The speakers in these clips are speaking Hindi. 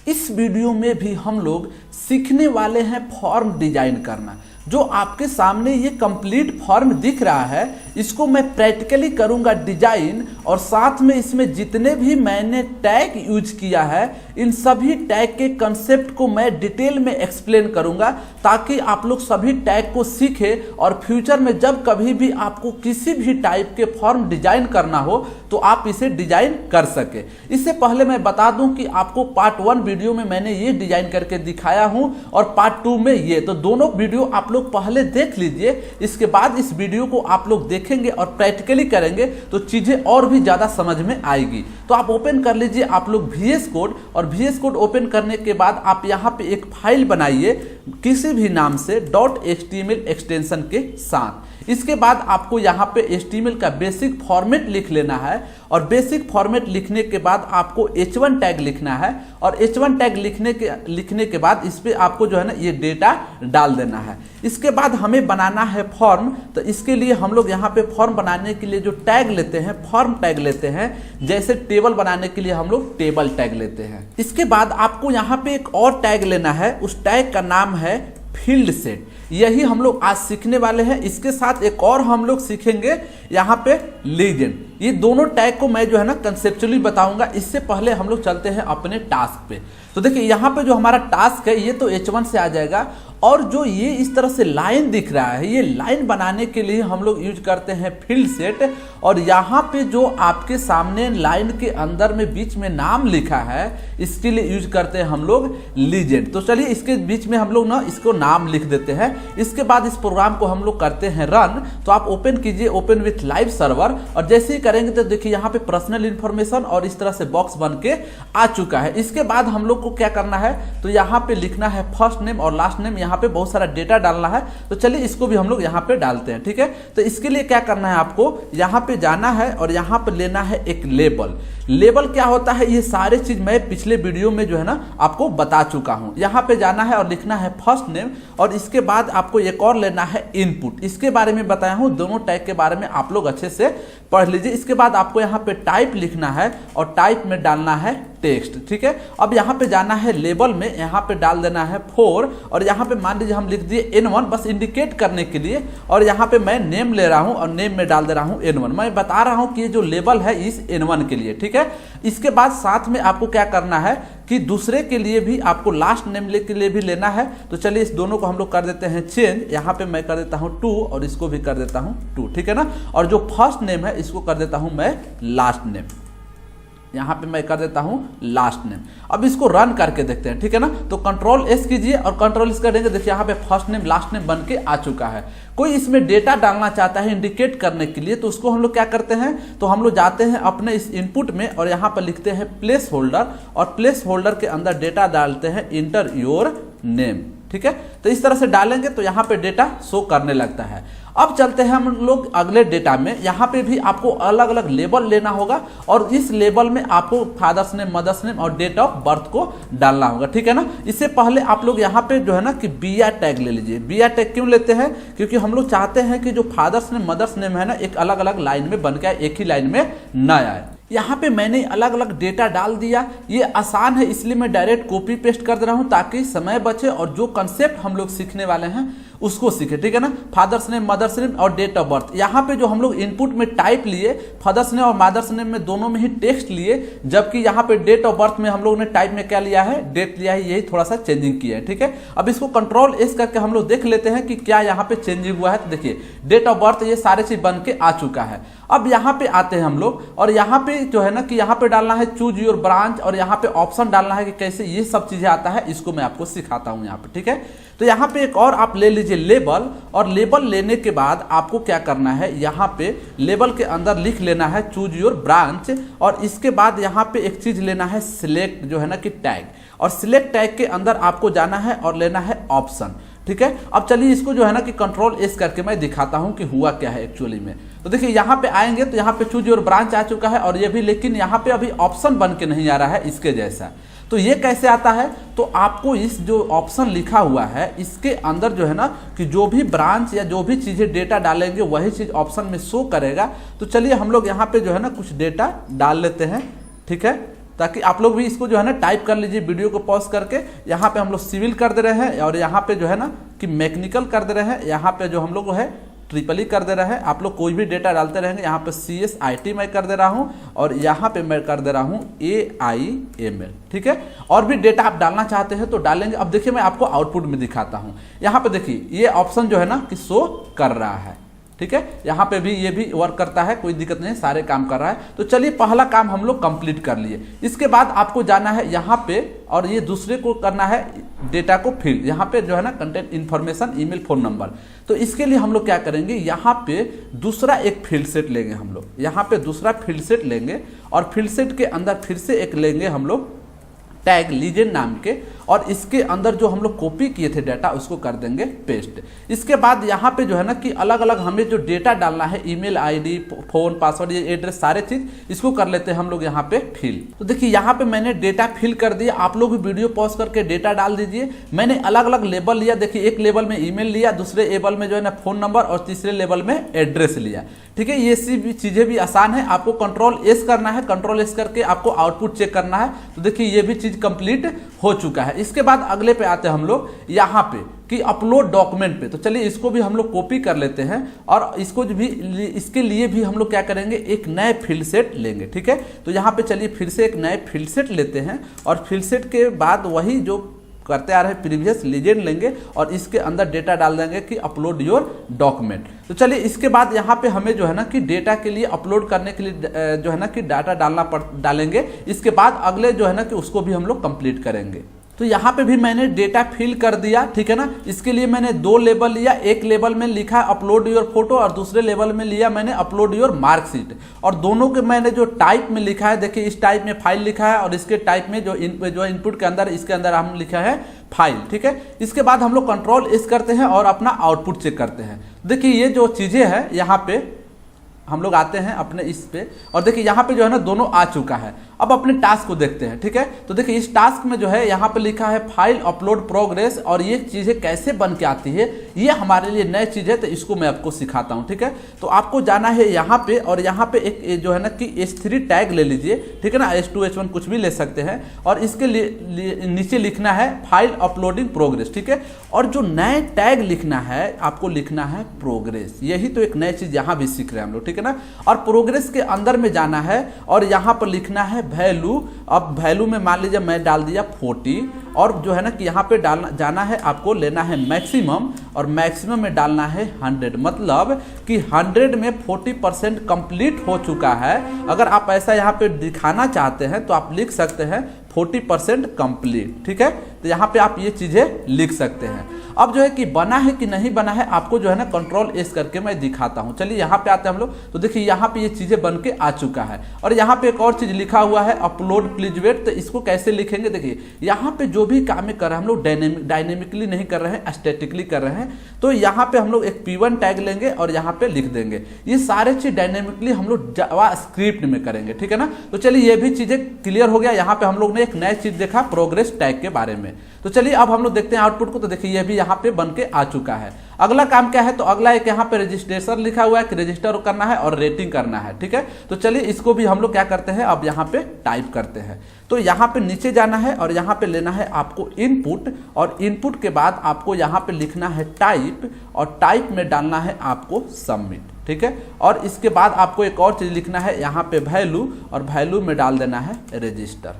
इस वीडियो में भी हम लोग सीखने वाले हैं फॉर्म डिजाइन करना। जो आपके सामने ये कंप्लीट फॉर्म दिख रहा है इसको मैं प्रैक्टिकली करूंगा डिजाइन, और साथ में इसमें जितने भी मैंने टैग यूज किया है इन सभी टैग के कंसेप्ट को मैं डिटेल में एक्सप्लेन करूंगा, ताकि आप लोग सभी टैग को सीखें और फ्यूचर में जब कभी भी आपको किसी भी टाइप के फॉर्म डिजाइन करना हो तो आप इसे डिजाइन कर सके। इससे पहले मैं बता दूं कि आपको पार्ट 1 वीडियो में मैंने ये डिजाइन करके दिखाया हूं और पार्ट 2 में ये, तो दोनों वीडियो आप लोग पहले देख लीजिए। इसके बाद इस वीडियो को आप लोग देखेंगे और प्रैक्टिकली करेंगे तो चीजें और भी ज्यादा समझ में आएगी। तो आप ओपन कर लीजिए आप लोग VS कोड, और VS कोड ओपन करने के बाद आप यहाँ पे एक फाइल बनाइए किसी भी नाम से .html एक्सटेंशन के साथ। इसके बाद आपको यहाँ पे HTML का बेसिक फॉर्मेट लिख लेना है, और बेसिक फॉर्मेट लिखने के बाद आपको H1 टैग लिखना है, और H1 टैग लिखने के बाद इस पे आपको जो है ना ये डेटा डाल देना है। इसके बाद हमें बनाना है फॉर्म, तो इसके लिए हम लोग यहाँ पे फॉर्म बनाने के लिए जो टैग लेते हैं फॉर्म टैग लेते हैं। जैसे टेबल बनाने के लिए हम लोग टेबल टैग लेते हैं। इसके बाद आपको यहाँ पे एक और टैग लेना है, उस टैग का नाम है फील्ड सेट। यही हम लोग आज सीखने वाले हैं। इसके साथ एक और हम लोग सीखेंगे यहाँ पे लीजेंड। ये दोनों टैग को मैं जो है ना कंसेप्चुअली बताऊंगा। इससे पहले हम लोग चलते हैं अपने टास्क पे। तो देखिए यहाँ पे जो हमारा टास्क है ये तो H1 से आ जाएगा, और जो ये इस तरह से लाइन दिख रहा है ये लाइन बनाने के लिए हम लोग यूज करते हैं फील्ड सेट। और यहाँ पे जो आपके सामने लाइन के अंदर में बीच में नाम लिखा है इसके लिए यूज करते हैं हम लोग लीजेंड। तो चलिए इसके बीच में हम लोग ना इसको नाम लिख देते हैं। इसके बाद इस प्रोग्राम को हम लोग करते हैं रन। तो आप ओपन कीजिए ओपन विथ लाइव सर्वर, और जैसे ही करेंगे तो देखिए यहाँ पे पर्सनल इंफॉर्मेशन और इस तरह से बॉक्स बन के आ चुका है। इसके बाद हम लोग को क्या करना है, तो यहाँ पे लिखना है फर्स्ट नेम और लास्ट नेम। यहाँ पे बहुत सारा डेटा डालना है, तो चलिए इसको भी हम लोग यहाँ पे डालते हैं। ठीक है, तो इसके लिए क्या करना है, आपको यहाँ पे जाना है और यहाँ पे लेना है एक लेबल। लेबल क्या होता है, ये सारे चीज मैं पिछले वीडियो में जो है ना आपको बता चुका हूँ। यहाँ पे जाना है और लिखना है फर्स्ट नेम, और इसके बाद आपको एक और लेना है इनपुट। इसके बारे में बताया हूँ, दोनों टैग के बारे में आप लोग अच्छे से पढ़ लीजिए। इसके बाद आपको यहाँ पे टाइप लिखना है और टाइप में डालना है टेक्स्ट। ठीक है, अब यहाँ पे जाना है लेबल में, यहाँ पे डाल देना है 4, और यहाँ पे मान लीजिए हम लिख दिए N1 बस इंडिकेट करने के लिए, और यहाँ पे मैं नेम ले रहा हूँ और नेम में डाल दे रहा हूँ N1। मैं बता रहा हूँ कि ये जो लेबल है इस N1 के लिए। ठीक है, इसके बाद साथ में आपको क्या करना है कि दूसरे के लिए भी आपको लास्ट नेम के लिए भी लेना है। तो चलिए इस दोनों को हम लोग कर देते हैं चेंज। यहाँ पे मैं कर देता हूँ 2 और इसको भी कर देता हूँ 2। ठीक है ना, और जो फर्स्ट नेम है इसको कर देता हूँ मैं लास्ट नेम। यहाँ पे मैं कर देता हूँ लास्ट नेम। अब इसको रन करके देखते हैं। ठीक है ना, तो कंट्रोल S कीजिए और कंट्रोल S करेंगे, देखिए यहाँ पे फर्स्ट नेम लास्ट नेम बन के आ चुका है। कोई इसमें डेटा डालना चाहता है इंडिकेट करने के लिए, तो उसको हम लोग क्या करते हैं, तो हम लोग जाते हैं अपने इस इनपुट में और यहाँ पर लिखते हैं प्लेस होल्डर, और प्लेस होल्डर के अंदर डेटा डालते हैं इंटर योर नेम। ठीक है, तो इस तरह से डालेंगे तो यहाँ पे डेटा शो करने लगता है। अब चलते हैं हम लोग अगले डेटा में। यहाँ पे भी आपको अलग अलग लेबल लेना होगा, और इस लेबल में आपको फादर्स नेम, मदर्स नेम और डेट ऑफ बर्थ को डालना होगा। ठीक है ना, इससे पहले आप लोग यहाँ पे जो है ना कि बिया टैग ले लीजिए। बिया टैग क्यों लेते हैं, क्योंकि हम लोग चाहते हैं कि जो फादर्स नेम मदर्स नेम है ना एक अलग अलग लाइन में बन के आए, एक ही लाइन में न आए। यहाँ पे मैंने अलग अलग डेटा डाल दिया। ये आसान है इसलिए मैं डायरेक्ट कॉपी पेस्ट कर दे रहा हूँ ताकि समय बचे और जो कंसेप्ट हम लोग सीखने वाले हैं उसको सीखे। ठीक है ना, फादर्स नेम, मदर्स नेम और डेट ऑफ बर्थ। यहाँ पे जो हम लोग इनपुट में टाइप लिए, फादर्स नेम और मदर्स नेम में दोनों में ही टेक्स्ट लिए, जबकि यहाँ पे डेट ऑफ बर्थ में हम लोग ने टाइप में क्या लिया है, डेट लिया है। यही थोड़ा सा चेंजिंग किया है। ठीक है, अब इसको कंट्रोल S करके हम लोग देख लेते हैं कि क्या यहाँ पे चेंजिंग हुआ है। तो देखिए डेट ऑफ बर्थ ये सारे चीज बन के आ चुका है। अब यहाँ पे आते हैं हम लोग, और यहाँ पे जो है ना कि यहाँ पे डालना है चूज योर ब्रांच, और यहाँ पे ऑप्शन डालना है कि कैसे ये सब चीजें आता है, इसको मैं आपको सिखाता हूँ यहाँ पे। ठीक है, तो यहाँ पे एक और आप ले लीजिए लेबल, और लेबल लेने के बाद आपको क्या करना है, यहाँ पे लेबल के अंदर लिख लेना है चूज योर ब्रांच, और इसके बाद यहाँ पे एक चीज लेना है सिलेक्ट जो है ना कि टैग, और सिलेक्ट टैग के अंदर आपको जाना है और लेना है ऑप्शन। ठीक है, अब चलिए इसको जो है ना कि कंट्रोल S करके मैं दिखाता हूं कि हुआ क्या है एक्चुअली में। तो देखिए यहाँ पे आएंगे तो यहाँ पे चूज योर ब्रांच आ चुका है, और ये भी, लेकिन यहाँ पे अभी ऑप्शन बन के नहीं आ रहा है इसके जैसा। तो ये कैसे आता है, तो आपको इस जो ऑप्शन लिखा हुआ है इसके अंदर जो है ना कि जो भी ब्रांच या जो भी चीजें डेटा डालेंगे वही चीज ऑप्शन में शो करेगा। तो चलिए हम लोग यहाँ पे जो है ना कुछ डेटा डाल लेते हैं। ठीक है, ताकि आप लोग भी इसको जो है ना टाइप कर लीजिए वीडियो को पॉज करके। यहाँ पे हम लोग सिविल कर दे रहे हैं और यहाँ पे जो है ना कि मैकेनिकल कर दे रहे हैं, यहाँ पे जो हम लोग है ट्रिपल ई कर दे रहे हैं। आप लोग कोई भी डेटा डालते रहेंगे। यहाँ पे CSIT मैं कर दे रहा हूँ और यहाँ पे मैं कर दे रहा हूँ AIML, ठीक है। और भी डेटा आप डालना चाहते हैं तो डालेंगे। अब देखिए मैं आपको आउटपुट में दिखाता हूँ। यहाँ पे देखिए ये ऑप्शन जो है ना कि शो कर रहा है, ठीक है। यहाँ पे भी ये भी वर्क करता है, कोई दिक्कत नहीं, सारे काम कर रहा है। तो चलिए पहला काम हम लोग कंप्लीट कर लिए। इसके बाद आपको जाना है यहाँ पे और ये दूसरे को करना है डेटा को फिल। यहाँ पे जो है ना content information, email, phone number. तो इसके लिए हम लोग क्या करेंगे, यहाँ पे दूसरा एक फील्ड सेट लेंगे हम लोग। यहाँ पे दूसरा फील्ड सेट लेंगे और फील्ड सेट के अंदर फिर से एक लेंगे हम लोग टैग लीजेंड नाम के, और इसके अंदर जो हम लोग कॉपी किए थे डाटा उसको कर देंगे पेस्ट। इसके बाद यहाँ पे जो है ना कि अलग अलग हमें जो डेटा डालना है, ईमेल आईडी, फोन, पासवर्ड, ये एड्रेस, सारे चीज इसको कर लेते हैं हम लोग यहाँ पे फिल। तो देखिए यहाँ पे मैंने डेटा फिल कर दिया। आप लोग भी वीडियो पॉज करके डेटा डाल दीजिए। मैंने अलग अलग लेबल लिया। देखिए एक लेवल में ईमेल लिया, दूसरे लेवल में जो है ना फोन नंबर और तीसरे लेवल में एड्रेस लिया, ठीक है। ये चीजें भी आसान है। आपको कंट्रोल-S करना है, कंट्रोल-S करके आपको आउटपुट चेक करना है। तो देखिए ये भी चीज कंप्लीट हो चुका है। इसके बाद अगले पे आते हैं हम लोग यहाँ पे कि अपलोड डॉक्यूमेंट पे। तो चलिए इसको भी हम लोग कॉपी कर लेते हैं और इसको भी, इसके लिए भी हम लोग क्या करेंगे, एक नए फील्ड सेट लेंगे, ठीक है। तो यहाँ पे चलिए फिर से एक नए फील्ड सेट लेते हैं और फील्ड सेट के बाद वही जो करते आ रहे हैं प्रीवियस लीजेंड लेंगे और इसके अंदर डेटा डाल देंगे कि अपलोड योर डॉक्यूमेंट। तो चलिए इसके बाद यहाँ पे हमें जो है ना कि डेटा के लिए अपलोड करने के लिए जो है ना कि डाटा डालेंगे। इसके बाद अगले जो है ना कि उसको भी हम लोग कंप्लीट करेंगे। तो यहाँ पे भी मैंने डेटा फिल कर दिया, ठीक है ना। इसके लिए मैंने दो लेबल लिया। एक लेबल में लिखा अपलोड योर फोटो और दूसरे लेबल में लिया मैंने अपलोड योर मार्कशीट। और दोनों के मैंने जो टाइप में लिखा है, देखिए इस टाइप में फाइल लिखा है और इसके टाइप में जो इनपुट के अंदर, इसके अंदर हम लिखा है फाइल, ठीक है। इसके बाद हम लोग कंट्रोल-S करते हैं और अपना आउटपुट चेक करते हैं। देखिए ये जो चीजें हैं यहाँ पे हम लोग आते हैं अपने इस पे और देखिए यहाँ पे जो है ना दोनों आ चुका है। अब अपने टास्क को देखते हैं, ठीक है। तो देखिए इस टास्क में जो है यहाँ पे लिखा है फाइल अपलोड प्रोग्रेस और ये चीज़ें कैसे बन के आती है, ये हमारे लिए नई चीज़ है। तो इसको मैं आपको सिखाता हूँ, ठीक है। तो आपको जाना है यहाँ पे और यहाँ पे एक जो है ना कि H3 टैग ले लीजिए, ठीक है ना। H2 H1 कुछ भी ले सकते हैं और इसके लिए नीचे लिखना है फाइल अपलोडिंग प्रोग्रेस, ठीक है। और जो नए टैग लिखना है आपको लिखना है प्रोग्रेस। यही तो एक नई चीज़ यहाँ भी सीख रहे हैं हम लोग, ठीक है ना। और प्रोग्रेस के अंदर में जाना है और यहाँ पर लिखना है वैल्यू। अब वैल्यू में मान लीजिए मैं डाल दिया 40 और जो है ना कि यहाँ पे जाना है, आपको लेना है मैक्सिमम और मैक्सिमम में डालना है 100। मतलब कि 100 में 40% कंप्लीट हो चुका है। अगर आप ऐसा यहाँ पे दिखाना चाहते हैं तो आप लिख सकते हैं 40% कंप्लीट, ठीक है। तो यहाँ पे आप ये चीजें लिख सकते हैं। अब जो है कि बना है कि नहीं बना है आपको जो है ना कंट्रोल-S करके मैं दिखाता हूँ। चलिए यहाँ पे आते हैं हम लोग। तो देखिए यहाँ पे ये चीजें बन के आ चुका है और यहाँ पे एक और चीज लिखा हुआ है अपलोड प्लीज वेट। तो इसको कैसे लिखेंगे, देखिए यहाँ पे जो भी काम कर रहे हैं हम लोग डायनेमिकली नहीं कर रहे हैं, स्टैटिकली कर रहे हैं। तो यहाँ पे हम लोग एक P1 टैग लेंगे और यहाँ पे लिख देंगे। ये सारे चीज डायनेमिकली हम लोग जावास्क्रिप्ट में करेंगे, ठीक है ना। तो चलिए ये भी चीजें क्लियर हो गया। यहाँ पे हम लोग ने एक नया चीज देखा प्रोग्रेस टैग के बारे में। तो चलिए अब हम लोग देखते हैं आउटपुट को। तो देखिए ये भी यहाँ पे बन के आ चुका है। अगला काम क्या है, तो अगला एक यहाँ पे रजिस्ट्रेशन लिखा हुआ है कि रजिस्टर करना है और रेटिंग करना है, ठीक है। तो चलिए इसको भी हम लोग क्या करते हैं, अब यहाँ पे टाइप करते हैं। तो यहाँ पे नीचे जाना है और यहाँ पे लेना है आपको इनपुट और इनपुट के बाद आपको यहाँ पे लिखना है टाइप और टाइप में डालना है आपको सबमिट, ठीक है। और इसके बाद आपको एक और चीज लिखना है यहाँ पे वैल्यू और वैल्यू में डाल देना है रजिस्टर,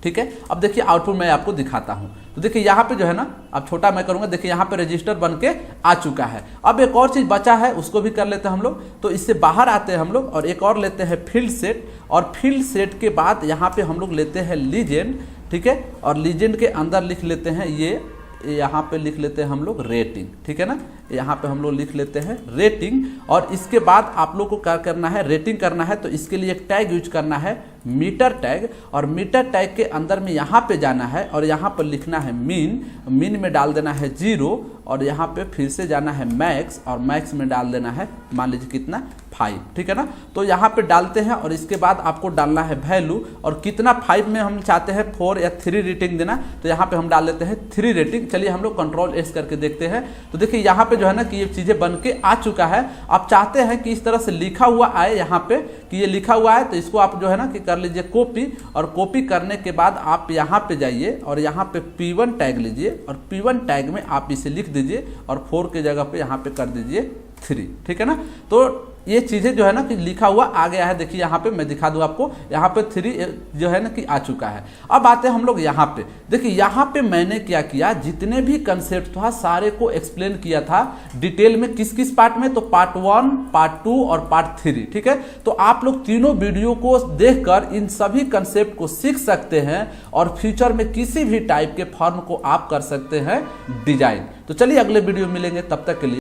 ठीक है। अब देखिए आउटपुट मैं आपको दिखाता हूं। तो देखिए यहाँ पे जो है ना, अब छोटा मैं करूंगा, देखिए यहाँ पे रजिस्टर बन के आ चुका है। अब एक और चीज बचा है उसको भी कर लेते हैं हम लोग। तो इससे बाहर आते हैं हम लोग और एक और लेते हैं फील्ड सेट और फील्ड सेट के बाद यहाँ पे हम लोग लेते हैं लीजेंड, ठीक है। और लीजेंड के अंदर लिख लेते हैं ये, यहाँ पे लिख लेते हैं हम लोग रेटिंग, ठीक है ना। यहाँ पे हम लोग लिख लेते हैं रेटिंग और इसके बाद आप लोग को क्या करना है, रेटिंग करना है। तो इसके लिए एक टैग यूज करना है मीटर टैग और मीटर टैग के अंदर में यहाँ पे जाना है और यहाँ पर लिखना है मीन में डाल देना है 0 और यहाँ पे फिर से जाना है मैक्स और मैक्स में डाल देना है मान लीजिए कितना 5, ठीक है ना। तो यहाँ पे डालते हैं और इसके बाद आपको डालना है वैल्यू, और कितना 5 में हम चाहते हैं 4 या 3 रेटिंग देना, तो यहाँ पे हम डाल लेते हैं 3 रेटिंग। चलिए हम लोग कंट्रोल एस करके देखते हैं। तो देखिए यहाँ पे जो है ना कि ये चीज़ें बन के आ चुका है। आप चाहते हैं कि इस तरह से लिखा हुआ आए यहाँ पे कि ये लिखा हुआ है, तो इसको आप जो है ना कि कर लीजिए कॉपी, और कॉपी करने के बाद आप यहाँ पे जाइए और यहाँ पे P1 टैग लीजिए, और P1 टैग में आप इसे लिख दीजिए और 4 के जगह पे यहाँ पे कर दीजिए 3, ठीक है ना। तो ये चीज़ें जो है ना कि लिखा हुआ आ गया है। देखिए यहाँ पे मैं दिखा दूँ आपको, यहाँ पे 3 जो है ना कि आ चुका है। अब आते हैं हम लोग यहाँ पे। देखिए यहाँ पे मैंने क्या किया, जितने भी कंसेप्ट था सारे को एक्सप्लेन किया था डिटेल में। किस किस पार्ट में, तो पार्ट 1, पार्ट 2 और पार्ट 3, ठीक है। तो आप लोग तीनों वीडियो को देखकर इन सभी कंसेप्ट को सीख सकते हैं और फ्यूचर में किसी भी टाइप के फॉर्म को आप कर सकते हैं डिजाइन। तो चलिए अगले वीडियो मिलेंगे, तब तक के लिए।